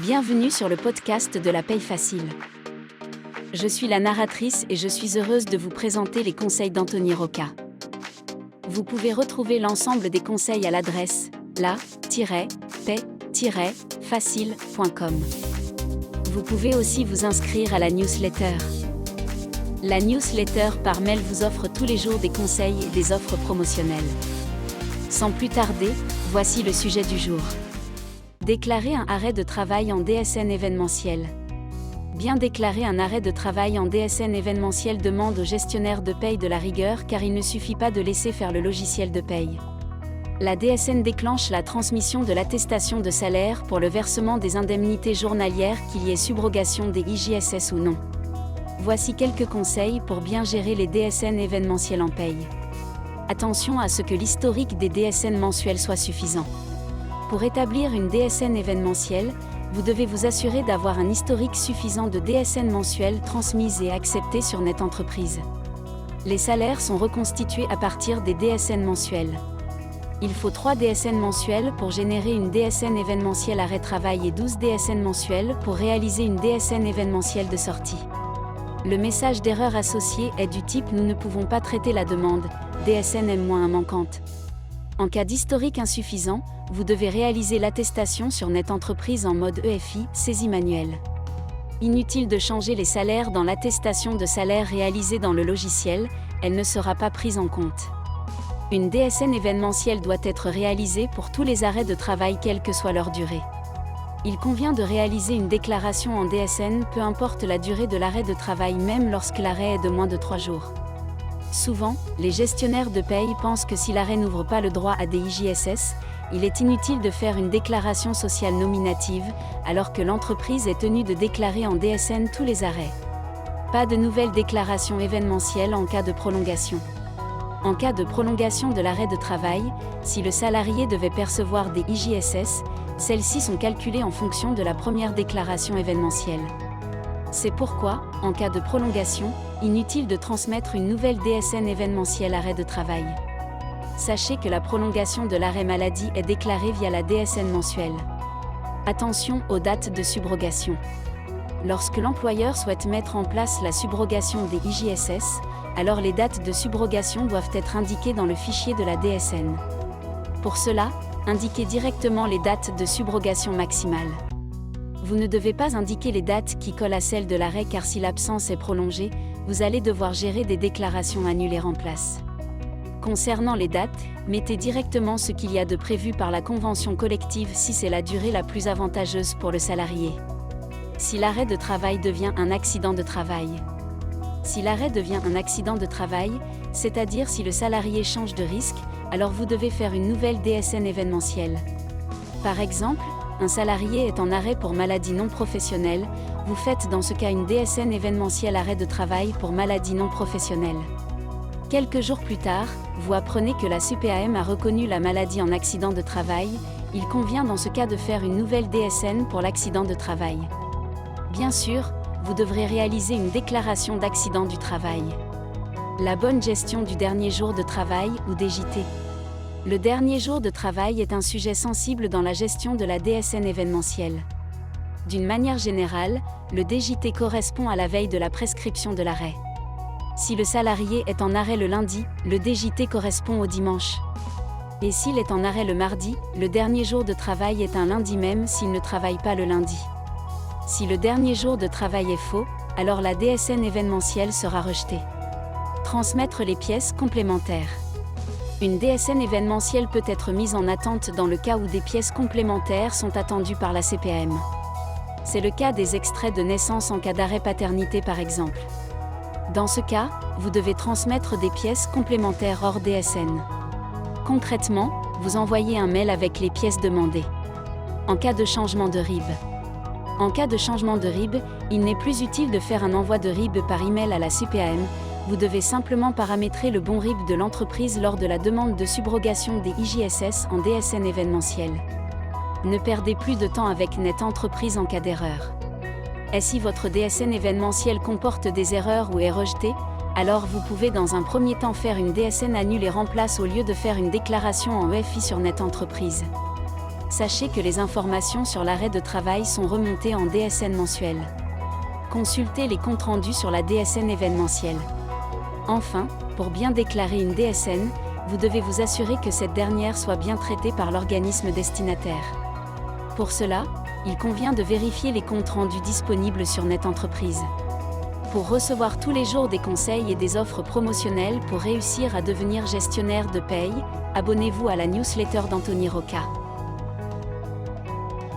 Bienvenue sur le podcast de la paye facile. Je suis la narratrice et je suis heureuse de vous présenter les conseils d'Anthony Rocca. Vous pouvez retrouver l'ensemble des conseils à l'adresse la-paye-facile.com. Vous pouvez aussi vous inscrire à la newsletter. La newsletter par mail vous offre tous les jours des conseils et des offres promotionnelles. Sans plus tarder, voici le sujet du jour. Déclarer un arrêt de travail en DSN événementiel. Bien déclarer un arrêt de travail en DSN événementiel demande au gestionnaire de paye de la rigueur car il ne suffit pas de laisser faire le logiciel de paye. La DSN déclenche la transmission de l'attestation de salaire pour le versement des indemnités journalières qu'il y ait subrogation des IJSS ou non. Voici quelques conseils pour bien gérer les DSN événementiels en paye. Attention à ce que l'historique des DSN mensuels soit suffisant. Pour établir une DSN événementielle, vous devez vous assurer d'avoir un historique suffisant de DSN mensuelles transmises et acceptées sur NetEntreprise. Les salaires sont reconstitués à partir des DSN mensuels. Il faut 3 DSN mensuels pour générer une DSN événementielle arrêt travail et 12 DSN mensuels pour réaliser une DSN événementielle de sortie. Le message d'erreur associé est du type « Nous ne pouvons pas traiter la demande, DSN M-1 manquante ». En cas d'historique insuffisant, vous devez réaliser l'attestation sur NetEntreprise en mode EFI, saisie manuelle. Inutile de changer les salaires dans l'attestation de salaire réalisée dans le logiciel, elle ne sera pas prise en compte. Une DSN événementielle doit être réalisée pour tous les arrêts de travail quelle que soit leur durée. Il convient de réaliser une déclaration en DSN peu importe la durée de l'arrêt de travail même lorsque l'arrêt est de moins de 3 jours. Souvent, les gestionnaires de paye pensent que si l'arrêt n'ouvre pas le droit à des IJSS, il est inutile de faire une déclaration sociale nominative, alors que l'entreprise est tenue de déclarer en DSN tous les arrêts. Pas de nouvelle déclaration événementielle en cas de prolongation. En cas de prolongation de l'arrêt de travail, si le salarié devait percevoir des IJSS, celles-ci sont calculées en fonction de la première déclaration événementielle. C'est pourquoi, en cas de prolongation, inutile de transmettre une nouvelle DSN événementielle arrêt de travail. Sachez que la prolongation de l'arrêt maladie est déclarée via la DSN mensuelle. Attention aux dates de subrogation. Lorsque l'employeur souhaite mettre en place la subrogation des IJSS, alors les dates de subrogation doivent être indiquées dans le fichier de la DSN. Pour cela, indiquez directement les dates de subrogation maximale. Vous ne devez pas indiquer les dates qui collent à celles de l'arrêt car si l'absence est prolongée, vous allez devoir gérer des déclarations annulées en place. Concernant les dates, mettez directement ce qu'il y a de prévu par la convention collective si c'est la durée la plus avantageuse pour le salarié. Si l'arrêt de travail devient un accident de travail. Si l'arrêt devient un accident de travail, c'est-à-dire si le salarié change de risque, alors vous devez faire une nouvelle DSN événementielle. Par exemple, un salarié est en arrêt pour maladie non professionnelle, vous faites dans ce cas une DSN événementielle arrêt de travail pour maladie non professionnelle. Quelques jours plus tard, vous apprenez que la CPAM a reconnu la maladie en accident de travail, il convient dans ce cas de faire une nouvelle DSN pour l'accident de travail. Bien sûr, vous devrez réaliser une déclaration d'accident du travail. La bonne gestion du dernier jour de travail ou DJT. Le dernier jour de travail est un sujet sensible dans la gestion de la DSN événementielle. D'une manière générale, le DJT correspond à la veille de la prescription de l'arrêt. Si le salarié est en arrêt le lundi, le DJT correspond au dimanche. Et s'il est en arrêt le mardi, le dernier jour de travail est un lundi même s'il ne travaille pas le lundi. Si le dernier jour de travail est faux, alors la DSN événementielle sera rejetée. Transmettre les pièces complémentaires. Une DSN événementielle peut être mise en attente dans le cas où des pièces complémentaires sont attendues par la CPAM. C'est le cas des extraits de naissance en cas d'arrêt paternité par exemple. Dans ce cas, vous devez transmettre des pièces complémentaires hors DSN. Concrètement, vous envoyez un mail avec les pièces demandées. En cas de changement de RIB. En cas de changement de RIB, il n'est plus utile de faire un envoi de RIB par email à la CPAM, vous devez simplement paramétrer le bon RIB de l'entreprise lors de la demande de subrogation des IJSS en DSN événementiel. Ne perdez plus de temps avec NetEntreprise en cas d'erreur. Et si votre DSN événementiel comporte des erreurs ou est rejeté, alors vous pouvez dans un premier temps faire une DSN annule et remplace au lieu de faire une déclaration en EFI sur NetEntreprise. sachez que les informations sur l'arrêt de travail sont remontées en DSN mensuel. Consultez les comptes rendus sur la DSN événementielle. Enfin, pour bien déclarer une DSN, vous devez vous assurer que cette dernière soit bien traitée par l'organisme destinataire. Pour cela, il convient de vérifier les comptes rendus disponibles sur Net Entreprise. Pour recevoir tous les jours des conseils et des offres promotionnelles pour réussir à devenir gestionnaire de paye, abonnez-vous à la newsletter d'Anthony Rocca.